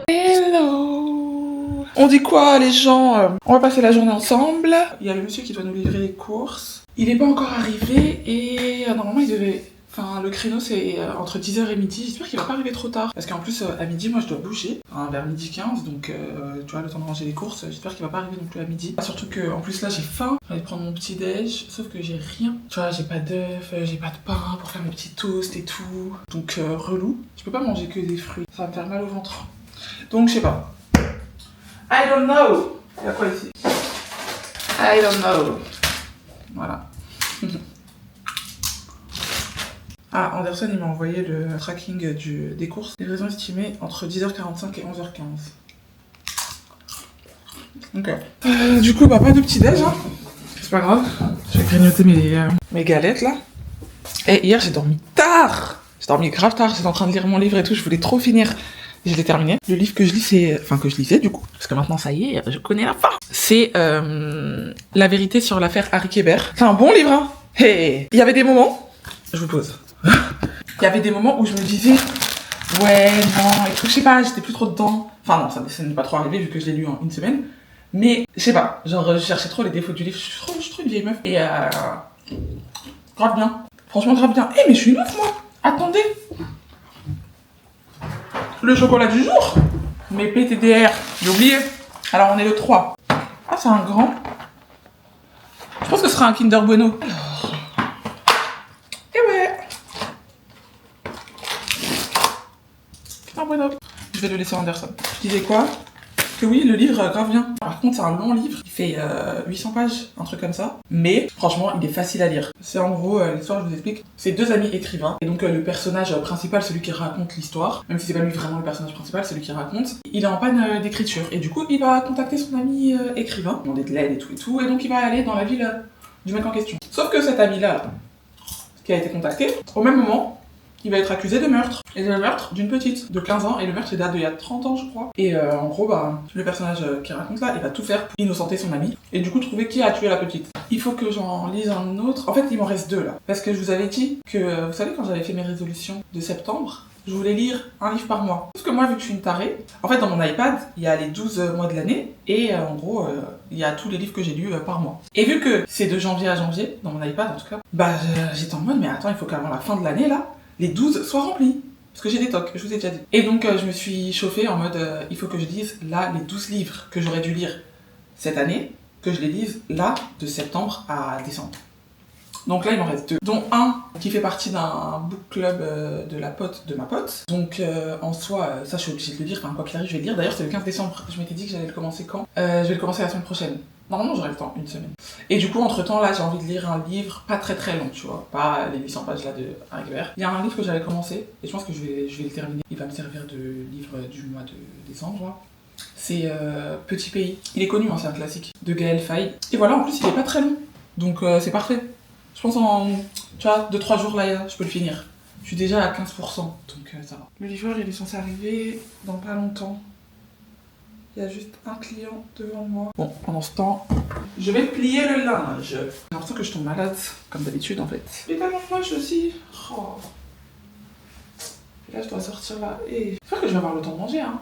Hello. On dit quoi les gens? On va passer la journée ensemble. Il y a le monsieur qui doit nous livrer les courses. Il n'est pas encore arrivé et normalement il devait... Enfin, le créneau c'est entre 10h et midi. J'espère qu'il va pas arriver trop tard. Parce qu'en plus, à midi, moi je dois bouger. Enfin, vers midi 15. Donc, tu vois, le temps de ranger les courses. J'espère qu'il va pas arriver non plus à midi. Surtout que, en plus, là j'ai faim. Je vais prendre mon petit déj. Sauf que j'ai rien. Tu vois, j'ai pas d'œufs, j'ai pas de pain pour faire mes petits toasts et tout. Donc, relou. Je peux pas manger que des fruits. Ça va me faire mal au ventre. Donc, je sais pas. I don't know. Il y a quoi ici? I don't know. Voilà. Ah, Anderson, il m'a envoyé le tracking des courses. Livraison estimée entre 10h45 et 11h15. Ok. Du coup, bah, pas de petit déj, hein. C'est pas grave. Je vais grignoter mes galettes, là. Et hier, j'ai dormi tard. J'ai dormi grave tard. J'étais en train de lire mon livre et tout. Je voulais trop finir. Je l'ai terminé. Le livre que je lis, c'est... Enfin, que je lisais, du coup. Parce que maintenant, ça y est, je connais la fin. C'est La vérité sur l'affaire Harry Kéber. C'est un bon livre, hein. Hey. Il y avait des moments... Je vous pose. Il y avait des moments où je me disais ouais, non, et tout, je sais pas, j'étais plus trop dedans. Enfin non, ça n'est pas trop arrivé vu que je l'ai lu en une semaine. Mais je sais pas, genre je cherchais trop les défauts du livre, je suis trop une vieille meuf. Et grave bien, franchement grave bien. Eh mais je suis une meuf moi, attendez. Le chocolat du jour, mes PTDR, j'ai oublié. Alors on est le 3. Ah c'est un grand. Je pense que ce sera un Kinder Bueno. Je vais le laisser à Anderson. Je disais quoi? Que oui, le livre grave bien. Par contre, c'est un long livre. Il fait 800 pages, un truc comme ça. Mais franchement, il est facile à lire. C'est en gros, l'histoire, je vous explique. C'est deux amis écrivains. Et donc, le personnage principal, celui qui raconte l'histoire, même si c'est pas lui vraiment le personnage principal, celui qui raconte, il est en panne d'écriture. Et du coup, il va contacter son ami écrivain, demander de l'aide et tout. Et donc, il va aller dans la ville du mec en question. Sauf que cet ami-là, qui a été contacté, au même moment, il va être accusé de meurtre. Et de meurtre d'une petite de 15 ans. Et le meurtre, il date d'il y a 30 ans, je crois. Et en gros, bah, le personnage qui raconte là, il va tout faire pour innocenter son ami. Et du coup, trouver qui a tué la petite. Il faut que j'en lise un autre. En fait, il m'en reste 2 là. Parce que je vous avais dit que, vous savez, quand j'avais fait mes résolutions de septembre, je voulais lire un livre par mois. Sauf que moi, vu que je suis une tarée, en fait, dans mon iPad, il y a les 12 mois de l'année. Et en gros, il y a tous les livres que j'ai lus par mois. Et vu que c'est de janvier à janvier, dans mon iPad en tout cas, bah, j'étais en mode, mais attends, il faut qu'avant la fin de l'année là, les 12 soient remplis. Parce que j'ai des tocs, je vous ai déjà dit. Et donc je me suis chauffée en mode, il faut que je lise là les 12 livres que j'aurais dû lire cette année, que je les lise là de septembre à décembre. Donc là il m'en reste 2. Dont un qui fait partie d'un book club de la pote de ma pote. Donc en soi, ça je suis obligée de le lire, enfin quoi qu'il arrive je vais le lire. D'ailleurs c'est le 15 décembre, je m'étais dit que j'allais le commencer quand Je vais le commencer la semaine prochaine. Normalement j'aurai le temps, une semaine. Et du coup entre temps là j'ai envie de lire un livre pas très long, tu vois, pas les 800 pages là de Harry Kéber. Il y a un livre que j'avais commencé et je pense que je vais le terminer. Il va me servir de livre du mois de décembre là. C'est Petit Pays. Il est connu, hein, c'est un classique de Gaël Faye. Et voilà, en plus il est pas très long, donc c'est parfait. Je pense en, tu vois, 2-3 jours là je peux le finir. Je suis déjà à 15%, donc ça va. Le livreur il est censé arriver dans pas longtemps. Il y a juste un client devant moi. Bon, pendant ce temps, je vais plier le linge. J'ai l'impression que je tombe malade, comme d'habitude en fait. Les talons de linge aussi. Oh. Et là, je dois sortir là. Et j'espère que je vais avoir le temps de manger, hein.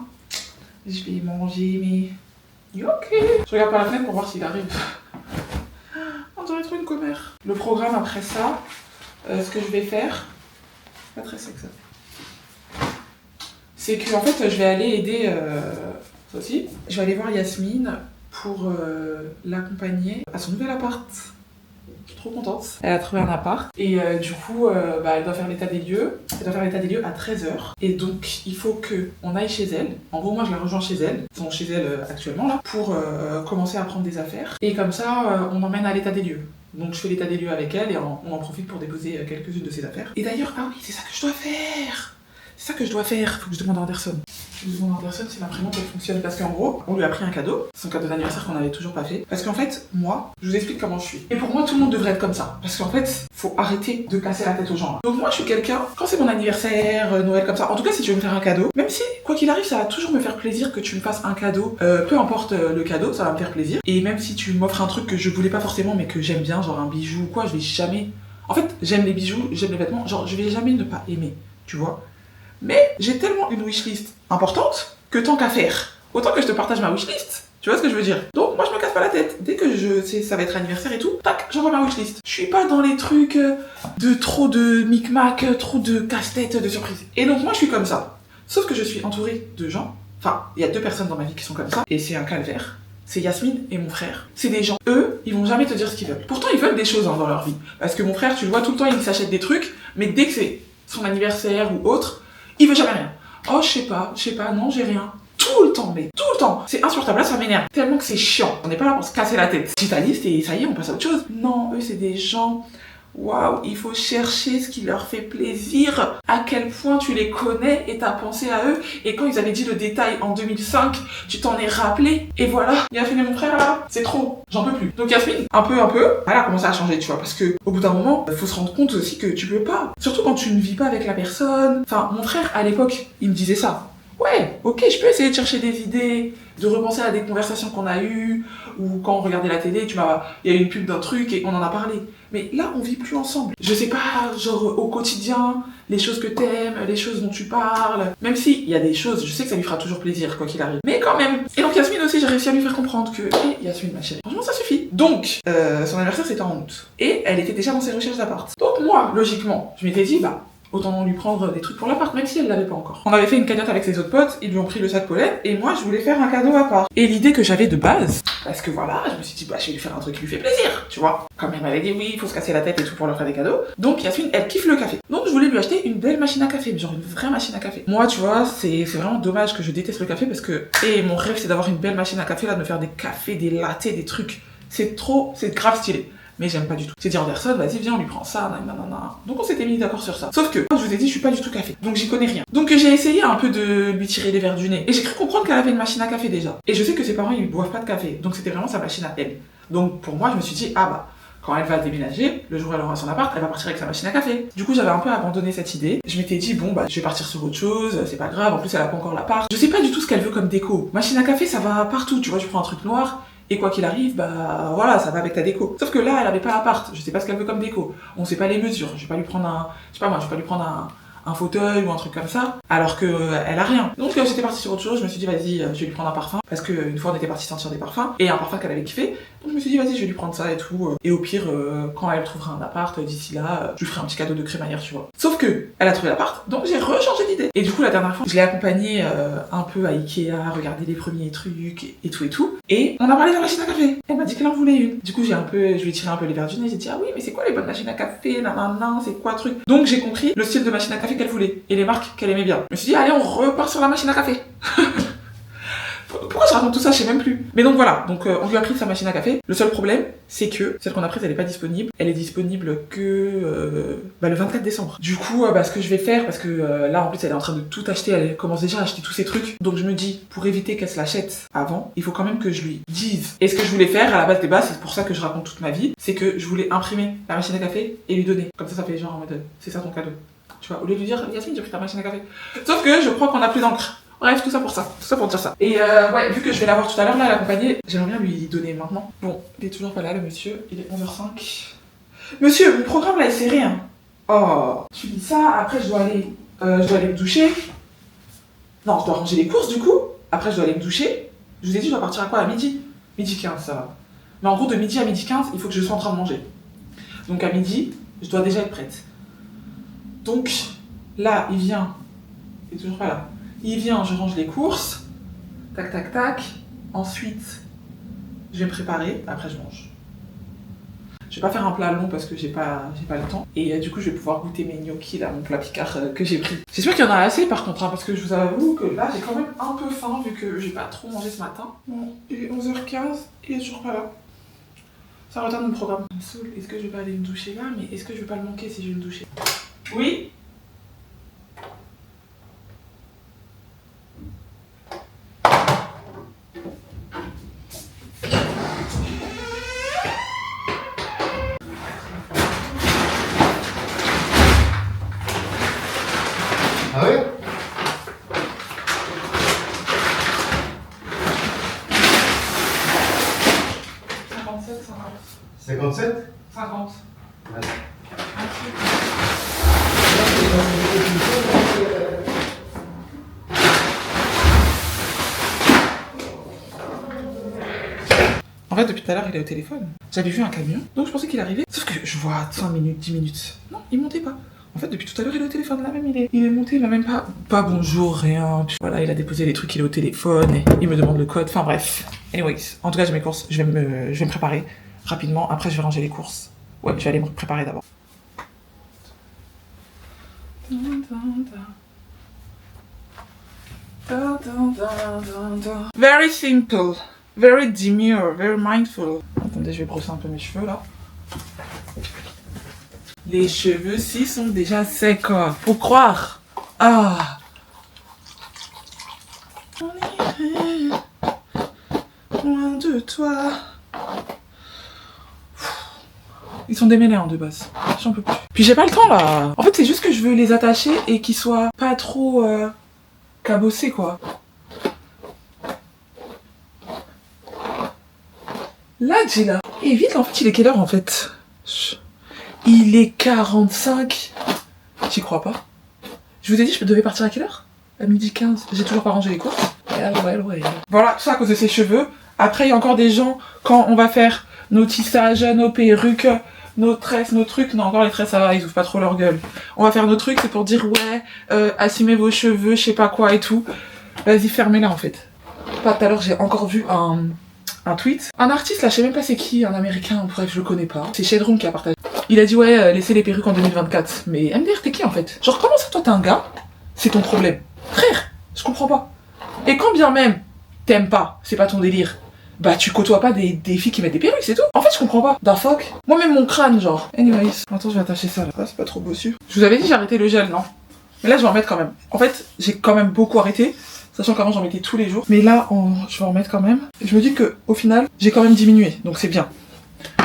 Je vais manger, mais... Ok. Je regarde par la fenêtre pour voir s'il arrive. On dirait trop une commère. Le programme après ça, ce que je vais faire... Pas très sec ça. C'est que en fait, je vais aller aider... aussi. Je vais aller voir Yasmine pour l'accompagner à son nouvel appart. Je suis trop contente. Elle a trouvé un appart et du coup bah, elle doit faire l'état des lieux. Elle doit faire l'état des lieux à 13h. Et donc il faut qu'on aille chez elle. En gros moi je la rejoins chez elle. Ils sont chez elle actuellement là. Pour commencer à prendre des affaires. Et comme ça on emmène à l'état des lieux. Donc je fais l'état des lieux avec elle et on en profite pour déposer quelques-unes de ses affaires. Et d'ailleurs, ah oui, c'est ça que je dois faire. C'est ça que je dois faire. Faut que je demande à Anderson. Je demande à Anderson si ma prénom elle fonctionne. Parce qu'en gros, on lui a pris un cadeau. Son cadeau d'anniversaire qu'on n'avait toujours pas fait. Parce qu'en fait, moi, je vous explique comment je suis. Et pour moi, tout le monde devrait être comme ça. Parce qu'en fait, faut arrêter de casser la tête aux gens. Là. Donc moi, je suis quelqu'un, quand c'est mon anniversaire, Noël comme ça, en tout cas, si tu veux me faire un cadeau, même si, quoi qu'il arrive, ça va toujours me faire plaisir que tu me fasses un cadeau. Peu importe le cadeau, ça va me faire plaisir. Et même si tu m'offres un truc que je voulais pas forcément, mais que j'aime bien, genre un bijou ou quoi, je vais jamais En fait, j'aime les bijoux, j'aime les vêtements, genre je vais jamais ne pas aimer, tu vois. Mais j'ai tellement une wishlist importante que tant qu'à faire, autant que je te partage ma wishlist. Tu vois ce que je veux dire? Donc moi je me casse pas la tête. Dès que je sais ça va être anniversaire et tout, tac, j'envoie ma wishlist. Je suis pas dans les trucs de trop de micmac, trop de casse-tête, de surprises. Et donc moi je suis comme ça. Sauf que je suis entourée de gens. Enfin, il y a 2 personnes dans ma vie qui sont comme ça. Et c'est un calvaire. C'est Yasmine et mon frère. C'est des gens, eux, ils vont jamais te dire ce qu'ils veulent. Pourtant, ils veulent des choses dans leur vie. Parce que mon frère, tu le vois, tout le temps, il s'achète des trucs, mais dès que c'est son anniversaire ou autre, il veut jamais rien. Oh, je sais pas, non, j'ai rien. Tout le temps, mais tout le temps. C'est insupportable, là, ça m'énerve. Tellement que c'est chiant. On n'est pas là pour se casser la tête. J'ai ta liste et ça y est, on passe à autre chose. Non, eux, c'est des gens... Waouh, il faut chercher ce qui leur fait plaisir, à quel point tu les connais et t'as pensé à eux. Et quand ils avaient dit le détail en 2005, tu t'en es rappelé. Et voilà, Yasmine et mon frère là, c'est trop, j'en peux plus. Donc Yasmine, un peu, elle a commencé à changer, tu vois, parce que au bout d'un moment, faut se rendre compte aussi que tu peux pas. Surtout quand tu ne vis pas avec la personne. Enfin, mon frère, à l'époque, il me disait ça. Ouais, ok, je peux essayer de chercher des idées, de repenser à des conversations qu'on a eues, ou quand on regardait la télé, il y a eu une pub d'un truc et on en a parlé. Mais là, on vit plus ensemble. Je sais pas, genre au quotidien, les choses que t'aimes, les choses dont tu parles. Même si il y a des choses, je sais que ça lui fera toujours plaisir, quoi qu'il arrive. Mais quand même. Et donc Yasmine aussi, j'ai réussi à lui faire comprendre que, Yasmine, ma chérie, franchement, ça suffit. Donc, son anniversaire, c'était en août. Et elle était déjà dans ses recherches d'appart. Donc moi, logiquement, je m'étais dit, autant lui prendre des trucs pour l'appart, même si elle l'avait pas encore. On avait fait une cagnotte avec ses autres potes, ils lui ont pris le sac Paulette, et moi je voulais faire un cadeau à part. Et l'idée que j'avais de base, parce que voilà, je me suis dit, je vais lui faire un truc qui lui fait plaisir, tu vois. Comme elle m'avait dit, oui, il faut se casser la tête et tout pour leur faire des cadeaux. Donc Yasmine, elle kiffe le café. Donc je voulais lui acheter une belle machine à café, genre une vraie machine à café. Moi, tu vois, c'est vraiment dommage que je déteste le café parce que, mon rêve c'est d'avoir une belle machine à café, là, de me faire des cafés, des lattés, des trucs. C'est grave stylé. Mais j'aime pas du tout. J'ai dit Anderson, vas-y, viens, on lui prend ça, nanana. Donc on s'était mis d'accord sur ça. Sauf que, je vous ai dit, je suis pas du tout café. Donc j'y connais rien. Donc j'ai essayé un peu de lui tirer les verres du nez. Et j'ai cru comprendre qu'elle avait une machine à café déjà. Et je sais que ses parents, ils boivent pas de café. Donc c'était vraiment sa machine à elle. Donc pour moi, je me suis dit, quand elle va déménager, le jour où elle aura son appart, elle va partir avec sa machine à café. Du coup, j'avais un peu abandonné cette idée. Je m'étais dit, je vais partir sur autre chose, c'est pas grave. En plus, elle a pas encore l'appart. Je sais pas du tout ce qu'elle veut comme déco. Machine à café, ça va partout. Tu vois, je prends un truc noir. Et quoi qu'il arrive, voilà, ça va avec ta déco. Sauf que là, elle avait pas l'appart. Je sais pas ce qu'elle veut comme déco. On sait pas les mesures. Je vais pas lui prendre un fauteuil ou un truc comme ça, alors que elle a rien. Donc j'étais partie sur autre chose, je me suis dit vas-y, je vais lui prendre un parfum, parce qu'une fois on était parti sentir des parfums, et un parfum qu'elle avait kiffé, donc je me suis dit vas-y, je vais lui prendre ça et tout, et au pire, quand elle trouvera un appart, d'ici là, je lui ferai un petit cadeau de crémaillère, tu vois. Sauf que, elle a trouvé l'appart, donc j'ai rechangé d'idée. Et du coup, la dernière fois, je l'ai accompagnée un peu à Ikea, regarder les premiers trucs, et tout, et on a parlé de la machine à café. Elle m'a dit qu'elle en voulait une. Du coup, je lui ai tiré un peu les verres du nez, j'ai dit ah oui, mais c'est quoi les bonnes machines à café, nanana, c'est quoi truc. Donc j'ai compris le style de machine à café qu'elle voulait et les marques qu'elle aimait bien. Je me suis dit allez, on repart sur la machine à café. Pourquoi je raconte tout ça, je sais même plus. Mais donc voilà, on lui a pris sa machine à café. Le seul problème, c'est que celle qu'on a prise, elle est pas disponible. Elle est disponible que le 24 décembre. Du coup, ce que je vais faire, parce que là en plus elle est en train de tout acheter, elle commence déjà à acheter tous ces trucs. Donc je me dis, pour éviter qu'elle se l'achète avant, il faut quand même que je lui dise. Et ce que je voulais faire à la base des bases, c'est pour ça que je raconte toute ma vie, c'est que je voulais imprimer la machine à café et lui donner. Comme ça fait genre en mode, c'est ça ton cadeau. Tu vois, au lieu de lui dire, Yasmine, j'ai pris ta machine à café. Sauf que je crois qu'on a plus d'encre. Bref, tout ça pour dire ça. Et vu que je vais la voir tout à l'heure, là, l'accompagner, j'aimerais bien lui donner maintenant. Bon, il est toujours pas là, le monsieur, il est 11h05. Monsieur, mon programme là, il sait rien. Oh, tu dis ça, après je dois aller me doucher. Non, je dois ranger les courses du coup. Après, je dois aller me doucher. Je vous ai dit, je dois partir à quoi? À midi? Midi 15, ça va. Mais en gros, de midi à midi 15, il faut que je sois en train de manger. Donc à midi, je dois déjà être prête. Donc, là, il vient. Il est toujours pas là. Il vient, je range les courses, tac tac tac, ensuite je vais me préparer, après je mange. Je vais pas faire un plat long parce que j'ai pas le temps, et du coup je vais pouvoir goûter mes gnocchis là, mon plat picard que j'ai pris. J'espère qu'il y en a assez par contre, parce que je vous avoue que là j'ai quand même un peu faim vu que j'ai pas trop mangé ce matin. Bon, il est 11h15 et il est toujours pas là. Ça retarde mon programme. Est-ce que je vais pas aller me doucher là? Mais est-ce que je vais pas le manquer si je vais me doucher? Oui? Ah oui? 57, 50. 57? 50. Ouais. En fait, depuis tout à l'heure, il est au téléphone. J'avais vu un camion, donc je pensais qu'il arrivait. Sauf que je vois 5 minutes, 10 minutes. Non, il montait pas. En fait, depuis tout à l'heure, il est au téléphone. Là même, il est monté, il m'a même pas bonjour, rien. Puis voilà, il a déposé les trucs, il est au téléphone et il me demande le code. Enfin bref. Anyways, en tout cas, j'ai mes courses. Je vais me préparer rapidement. Après, je vais ranger les courses. Ouais, je vais aller me préparer d'abord. Very simple, very demure, very mindful. Attendez, je vais brosser un peu mes cheveux là. Les cheveux-ci sont déjà secs, quoi. Faut croire. Ah. On irait loin de toi. Ils sont démêlés de base. J'en peux plus. Puis j'ai pas le temps là. En fait, c'est juste que je veux les attacher et qu'ils soient pas trop cabossés, quoi. Là, Gila. Et vite, en fait, il est quelle heure en fait? Il est 45. J'y crois pas. Je vous ai dit, je devais partir à quelle heure? À 12h15. J'ai toujours pas rangé les courses. Ouais. Voilà, tout ça à cause de ses cheveux. Après, il y a encore des gens, quand on va faire nos tissages, nos perruques, nos tresses, nos trucs. Non, encore les tresses, ça va, ils ouvrent pas trop leur gueule. On va faire nos trucs, c'est pour dire, ouais, assumez vos cheveux, je sais pas quoi et tout. Vas-y, fermez-la en fait. Pas tout à l'heure, j'ai encore vu un tweet. Un artiste, là, je sais même pas c'est qui, un américain, bref, je le connais pas. C'est Shadroom qui a partagé. Il a dit, ouais, laissez les perruques en 2024. Mais MDR, t'es qui en fait? Genre, comment ça, toi, t'es un gars? C'est ton problème. Frère, je comprends pas. Et quand bien même, t'aimes pas, c'est pas ton délire, bah tu côtoies pas des filles qui mettent des perruques, c'est tout. En fait, je comprends pas. Da fuck. Moi-même, mon crâne, genre. Anyways. Attends, je vais attacher ça là. Ah, c'est pas trop bossu. Je vous avais dit, j'ai arrêté le gel, non? Mais là, je vais en mettre quand même. En fait, j'ai quand même beaucoup arrêté. Sachant qu'avant, j'en mettais tous les jours. Mais là, je vais en mettre quand même. Et je me dis que au final, j'ai quand même diminué. Donc c'est bien.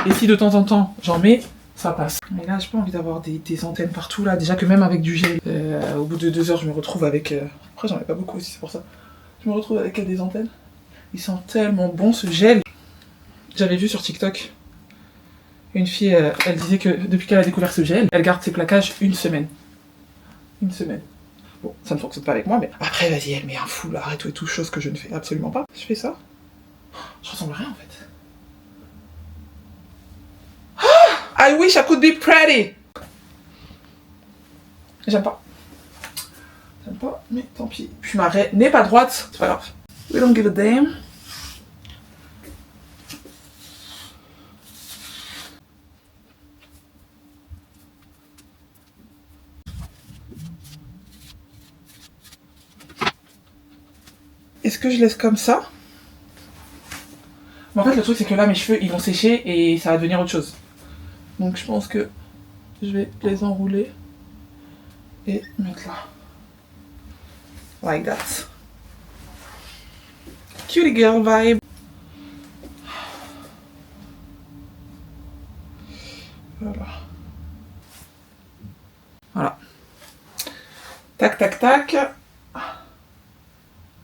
Et si de temps en temps, j'en mets, ça passe. Mais là, j'ai pas envie d'avoir des antennes partout là. Déjà que même avec du gel, au bout de 2 heures, je me retrouve avec... Après, j'en ai pas beaucoup aussi, c'est pour ça. Je me retrouve avec des antennes. Ils sont tellement bons, ce gel. J'avais vu sur TikTok, une fille, elle disait que depuis qu'elle a découvert ce gel, elle garde ses plaquages 1 semaine. 1 semaine. Bon, ça ne fonctionne pas avec moi, mais après, vas-y, elle met un foulard et tout, chose que je ne fais absolument pas. Je fais ça. Je ressemble à rien, en fait. I wish I could be pretty. J'aime pas. J'aime pas, mais tant pis. Puis ma raie n'est pas droite, c'est pas grave. We don't give a damn. Est-ce que je laisse comme ça? Mais en fait, le truc, c'est que là, mes cheveux, ils vont sécher et ça va devenir autre chose. Donc, je pense que je vais les enrouler et mettre là. Like that. Cutie girl vibe. Voilà. Voilà. Tac, tac, tac.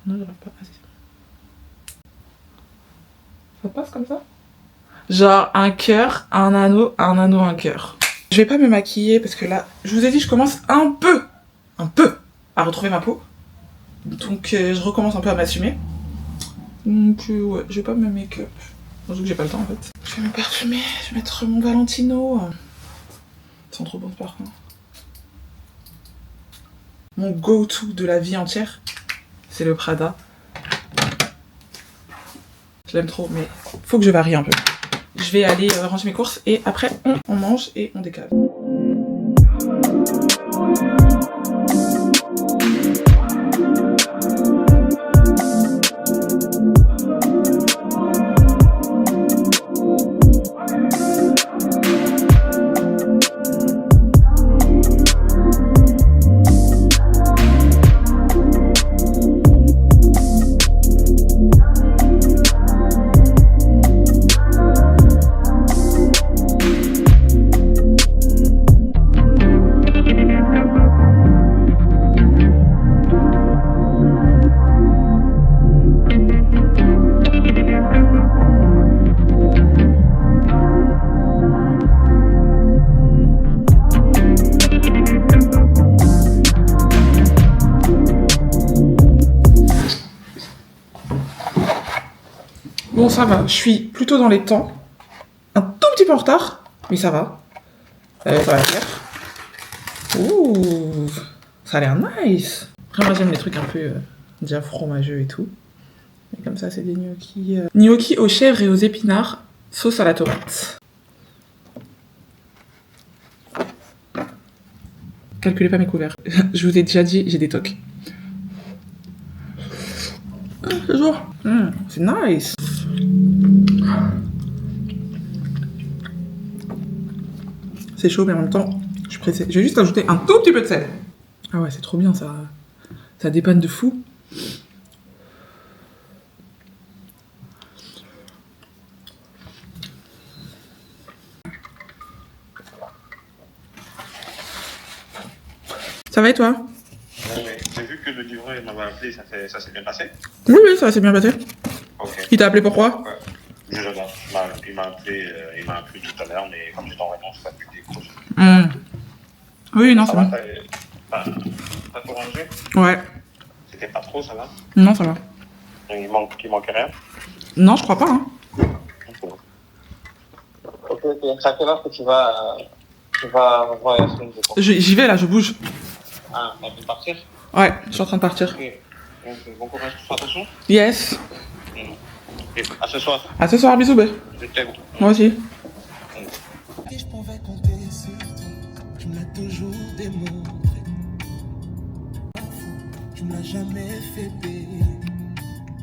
Non, j'aurais pas. Ça passe comme ça? Genre un cœur, un anneau, un cœur. Je vais pas me maquiller parce que là, je vous ai dit, je commence un peu à retrouver ma peau. Donc je recommence un peu à m'assumer. Donc ouais, je vais pas me make-up. Surtout que j'ai pas le temps en fait. Je vais me parfumer, je vais mettre mon Valentino. Ils sont trop bons ce parfum. Mon go-to de la vie entière, c'est le Prada. Je l'aime trop, mais faut que je varie un peu. Je vais aller ranger mes courses et après on mange et on décale. Bon, ça va. Je suis plutôt dans les temps. Un tout petit peu en retard, mais ça va. Ça va le faire. Ouh, ça a l'air nice. Après, moi, j'aime les trucs un peu déjà fromageux et tout. Et comme ça, c'est des gnocchis. Gnocchis aux chèvres et aux épinards, sauce à la tomate. Calculez pas mes couverts. Je vous ai déjà dit, j'ai des tocs. C'est jour. C'est nice. C'est chaud, mais en même temps, je suis pressée. Je vais juste ajouter un tout petit peu de sel. Ah ouais, c'est trop bien, ça dépanne de fou. Ça va et toi? J'ai vu que le livreur m'avait appelé, ça s'est bien passé? Oui, ça s'est bien passé. Ok. Il t'a appelé pourquoi? Ouais. Je sais pas. Il m'a appelé tout à l'heure, mais comme j'étais en vacances, ça a pu décrocher. Oui, non, Ça c'est va, bon. t'as tout rangé? Ouais. C'était pas trop, ça va? Non, ça va. Il manquait rien? Non, je crois pas, hein. Ok. C'est à quelle heure que tu vas revoir Yasmine, je pense? J'y vais là, je bouge. Ah, t'as pu partir? Ouais, je suis en train de partir. Ok. Donc, bon courage, fais attention. Yes. Et à ce soir. À ce soir, bisous, bé. Je t'aime. Moi aussi. Et je pouvais compter sur toi, tu me l'as toujours démontré. Tu me l'as jamais fait payer.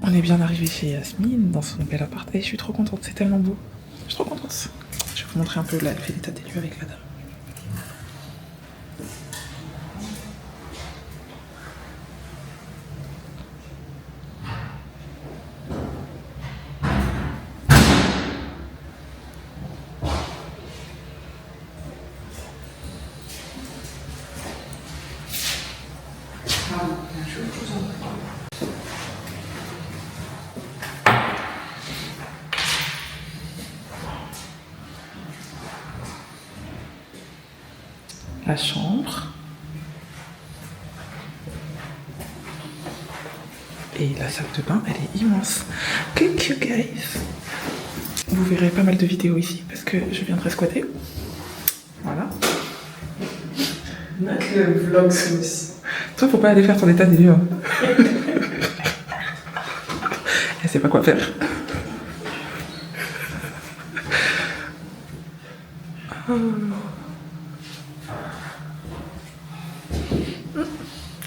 On est bien arrivé chez Yasmine, dans son bel appart. Et je suis trop contente, c'est tellement beau. Je suis trop contente. Je vais vous montrer un peu là, elle fait l'état des lieux avec la dame. La chambre. Et la salle de bain, elle est immense. Coucou guys. Vous verrez pas mal de vidéos ici parce que je viendrai squatter. Voilà. Le vlog aussi. Toi, faut pas aller faire ton état des lieux. Hein. Elle sait pas quoi faire.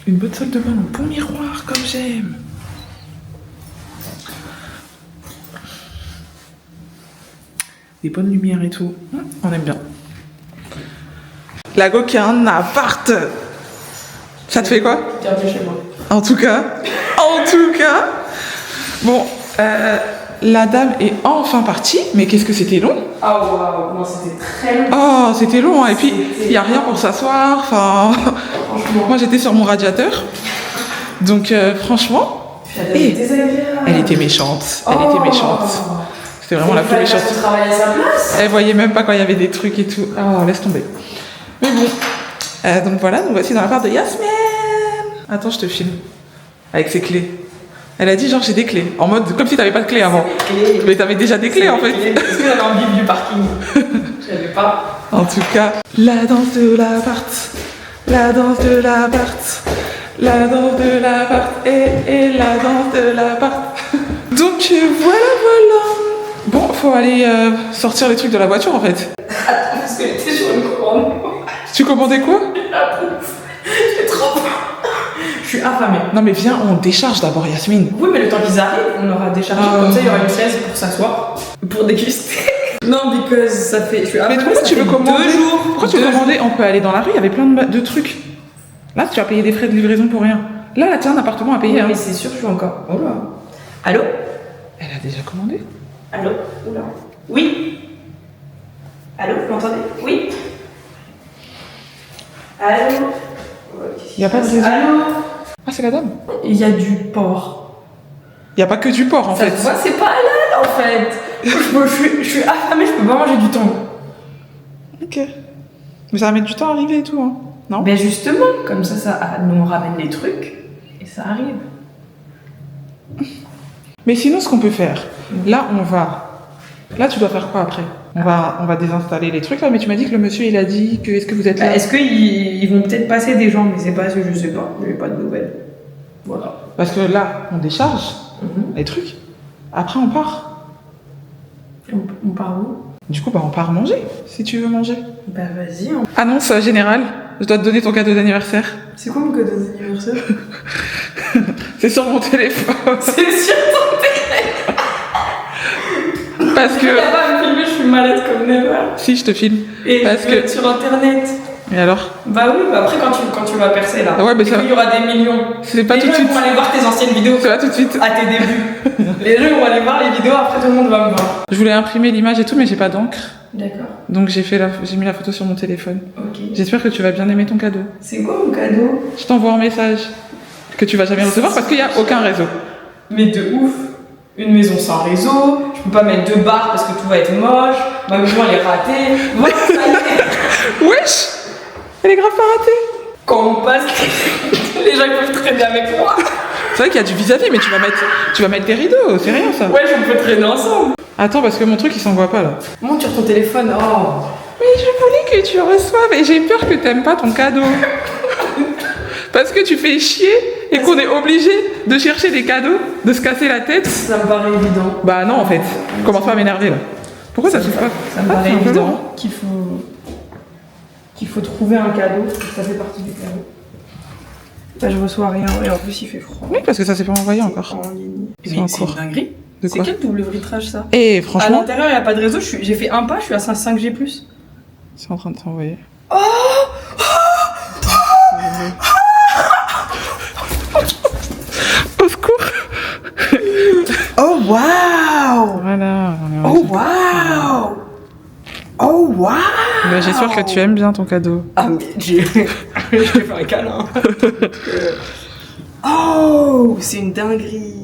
Une bonne salle de bain, un bon miroir comme j'aime. Des bonnes lumières et tout. On aime bien. La go qui a un appart. Ça te fait quoi? Bienvenue chez moi. En tout cas. Bon, la dame est enfin partie, mais qu'est-ce que c'était long? Ah waouh, non, c'était très long. Oh, c'était long, hein. Et puis il n'y a rien pour s'asseoir. Enfin, moi j'étais sur mon radiateur. Donc franchement, elle était méchante. C'était vraiment la plus méchante. Travailler à sa place. Elle voyait même pas quand il y avait des trucs et tout. Oh, laisse tomber. Mais bon, donc voilà, nous voici dans l'appart de Yasmine. Attends, je te filme. Avec ses clés. Elle a dit genre j'ai des clés. En mode comme si t'avais pas de clés avant. Mais t'avais déjà des clés en fait. Est-ce que j'avais envie du parking? Je l'avais pas. En tout cas, la danse de l'appart. La danse de l'appart. La danse de l'appart. Et la danse de l'appart. Donc voilà. Bon, faut aller sortir les trucs de la voiture en fait. Parce que j'étais sur une commande. Tu commandais quoi? La bouffe. J'ai trop faim. Je suis affamée. Non mais viens, on décharge d'abord Yasmine. Oui, mais le temps qu'ils arrivent, on aura déchargé. Comme ça, il y aura une chaise pour s'asseoir. Pour déguster. Non, because ça fait. Je suis affamée. Mais pourquoi tu veux commander? 2 jours. Pourquoi tu veux commander? On peut aller dans la rue, il y avait plein de trucs. Là, tu vas payer des frais de livraison pour rien. Là, tiens, un appartement à payer. Oui, Hein. mais c'est sûr, je suis encore. Oh là. Allô? Elle a déjà commandé? Allô? Oula. Oui? Allô? Vous m'entendez? Oui? Allô? Il n'y a pas de raison. Allô? Ah, c'est la dame? Il y a du porc. Il n'y a pas que du porc en Ça fait. se voit, c'est pas halal en fait. Je suis affamée, je peux pas manger du thon. Ok. Mais ça va mettre du temps à arriver et tout, hein. Non? Ben justement, comme ça, nous on ramène les trucs et ça arrive. Mais sinon, ce qu'on peut faire, là, on va... Là, tu dois faire quoi après? On va désinstaller les trucs là, mais tu m'as dit que le monsieur, il a dit que... Est-ce que vous êtes là? Est-ce qu'ils vont peut-être passer des gens, mais c'est pas ce que je sais pas. J'ai pas de nouvelles. Voilà. Parce que là, on décharge les trucs. Après, on part. On part où? Du coup, bah, on part manger, si tu veux manger. Bah vas-y. Annonce générale, je dois te donner ton cadeau d'anniversaire. C'est quoi mon cadeau d'anniversaire? C'est sur mon téléphone. C'est sur ton téléphone. Parce Tu vas que... pas me filmer, je suis malade comme never. Si, je te filme. Et Parce je vais que- être sur internet. Et alors? Bah oui, bah après quand tu vas percer là, Ouais, mais et ça- qu'il y aura des millions. C'est pas Les tout de gens suite. vont aller voir tes anciennes vidéos C'est pas tout de suite. à tes débuts. Les gens vont aller voir les vidéos, après tout le monde va me voir. Je voulais imprimer l'image et tout, mais j'ai pas d'encre. D'accord, Donc j'ai mis la photo sur mon téléphone. ok. J'espère que tu vas bien aimer ton cadeau. C'est quoi mon cadeau? Je t'envoie un message que tu vas jamais recevoir parce qu'il y a aucun réseau. Mais de ouf. Une maison sans réseau, je peux pas mettre 2 barres parce que tout va être moche, ma maison elle est ratée. Voilà, ça y est. Wesh! Elle est grave pas ratée. Quand on passe, les gens ils peuvent traîner avec moi. C'est vrai qu'il y a du vis-à-vis, mais tu vas mettre des rideaux, c'est rien ça. Ouais, on peut traîner ensemble. Attends, parce que mon truc il s'envoie pas là. Monte sur ton téléphone, oh. Mais je voulais que tu reçoives et j'ai peur que t'aimes pas ton cadeau. Parce que tu fais chier et qu'on est obligé de chercher des cadeaux, de se casser la tête. Ça me paraît évident. Bah non en fait, commence pas à m'énerver là. Pourquoi ça se passe pas? Ça me Ah, paraît c'est un peu lourd. évident qu'il faut trouver un cadeau, ça fait partie du cadeau. Là, je reçois rien et en plus il fait froid. Oui, parce que ça s'est pas envoyé encore. En ligne. C'est Mais c'est une encore. dinguerie. De C'est quoi? quel double vitrage ça? Et À franchement, l'intérieur il n'y a pas de réseau, j'ai fait un pas, je suis à 5G+. c'est en train de s'envoyer. Au secours! Oh waouh! Voilà. on est Oh waouh! Oh waouh! Bah, j'espère que tu aimes bien ton cadeau. Ah mais je vais faire un câlin. Oh, c'est une dinguerie.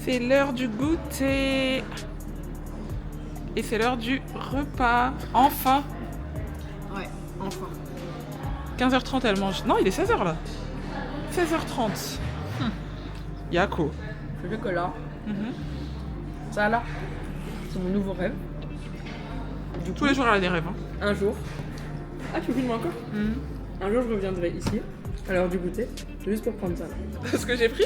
C'est l'heure du goûter. Et c'est l'heure du repas. Enfin. Ouais, enfin. 15h30 elle mange. Non, il est 16h là. 16h30. Yako. Le chocolat. Ça là, c'est mon nouveau rêve. Tous les jours elle a des rêves. Hein. Un jour. Ah, tu filmes encore? Un jour, je reviendrai ici, à l'heure du goûter, juste pour prendre ça. Ce que j'ai pris.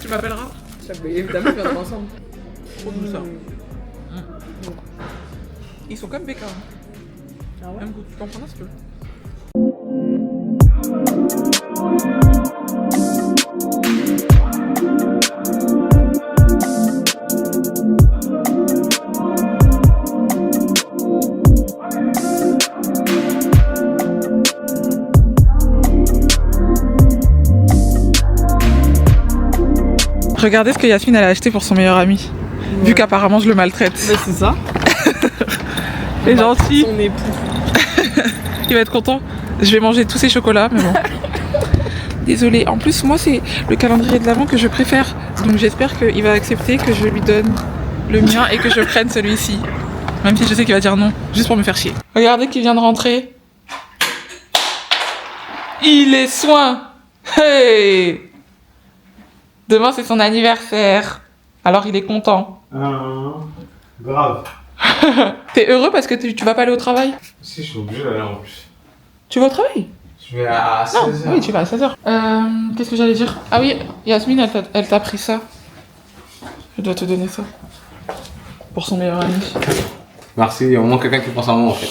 Tu m'appelleras. Évidemment, on viendra ensemble. Trop doux ça. Ils sont comme Becca. Ah ouais? Même goût. Tu peux en prendre un si tu veux. Regardez ce que Yasmine elle a acheté pour son meilleur ami. Vu qu'apparemment je le maltraite. Mais c'est ça. Il est gentil. Son époux. Il va être content. Je vais manger tous ces chocolats, mais bon. Désolée. En plus, moi, c'est le calendrier de l'Avent que je préfère. Donc j'espère qu'il va accepter que je lui donne le mien et que je prenne celui-ci. Même si je sais qu'il va dire non, juste pour me faire chier. Regardez qui vient de rentrer. Il est soin. Hey! Demain, c'est son anniversaire. Alors, il est content. Grave. T'es heureux parce que tu vas pas aller au travail? Si, je suis obligé d'aller en plus. Tu vas au travail? Je vais à Non, 16h. oui, tu vas à 16h. Qu'est-ce que j'allais dire? Ah oui, Yasmine, elle t'a pris ça. Je dois te donner ça. Pour son meilleur ami. Merci, il y a au moins quelqu'un qui pense à moi en fait.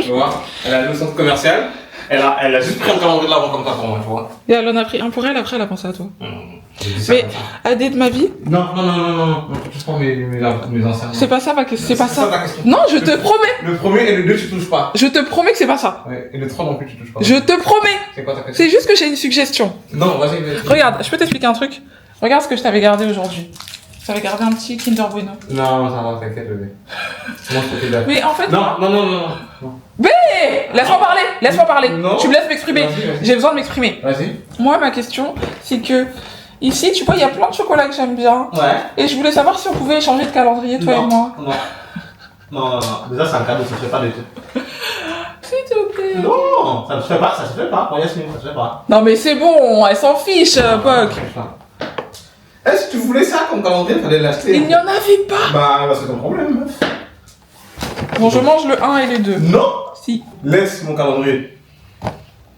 Tu vois, elle a le centre commercial, elle a juste pris un calendrier de l'avant comme ça pour moi, tu vois. Et elle en a pris un pour elle, après elle a pensé à toi. J'ai dit ça Mais comme ça. Adé de ma vie, Non, je prends mes anciens. c'est pas ça ma question. C'est pas ça. ta question. Non, je te promets. Le premier et le 2, tu touches pas. Je te promets que c'est pas ça. Ouais, et le 3 non plus, tu touches pas. Je te promets. C'est quoi ta question? C'est juste que j'ai une suggestion. Non, vas-y. Regarde, je peux t'expliquer un truc. Regarde ce que je t'avais gardé aujourd'hui. Je t'avais gardé un petit Kinder Bueno. Non, ça va, t'inquiète, bébé. Moi, je peux t'aider. Mais en fait. Non. B laisse-moi parler, laisse-moi parler. Non. Tu me laisses m'exprimer. Vas-y. J'ai besoin de m'exprimer. Vas-y. Moi, ma question, c'est que ici, tu vois, il y a plein de chocolats que j'aime bien. Ouais. Et je voulais savoir si on pouvait échanger de calendrier, toi et moi. Non. Non. Déjà, c'est un cadeau, ça se fait pas du tout. S'il te plaît. Non, ça se fait pas. Pour Yasmine, ça se fait pas. Non, mais c'est bon, elle s'en fiche, Puck. Est-ce que tu voulais ça comme calendrier? Fallait l'acheter. Il n'y en avait pas. Bah, c'est ton problème, meuf. Bon, je mange le 1 et le 2. Non. Si. Laisse mon calendrier.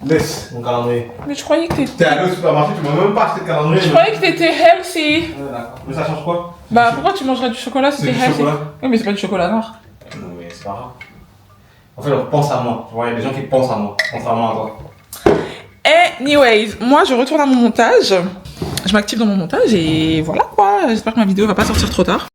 Laisse mon calendrier. Mais je croyais que T'es t'étais... allé au supermarché, tu m'as même pas acheté de calendrier. Je croyais que t'étais healthy. Ouais, d'accord. Mais ça change quoi? Bah, pourquoi tu mangerais du chocolat si C'est t'es du healthy? chocolat. Oui, mais c'est pas du chocolat noir. Non, mais c'est pas grave. En fait, on pense à moi. Tu vois, il y a des gens qui pensent à moi. Contrairement à toi. Anyways, moi je retourne à mon montage. Je m'active dans mon montage et voilà quoi. J'espère que ma vidéo va pas sortir trop tard.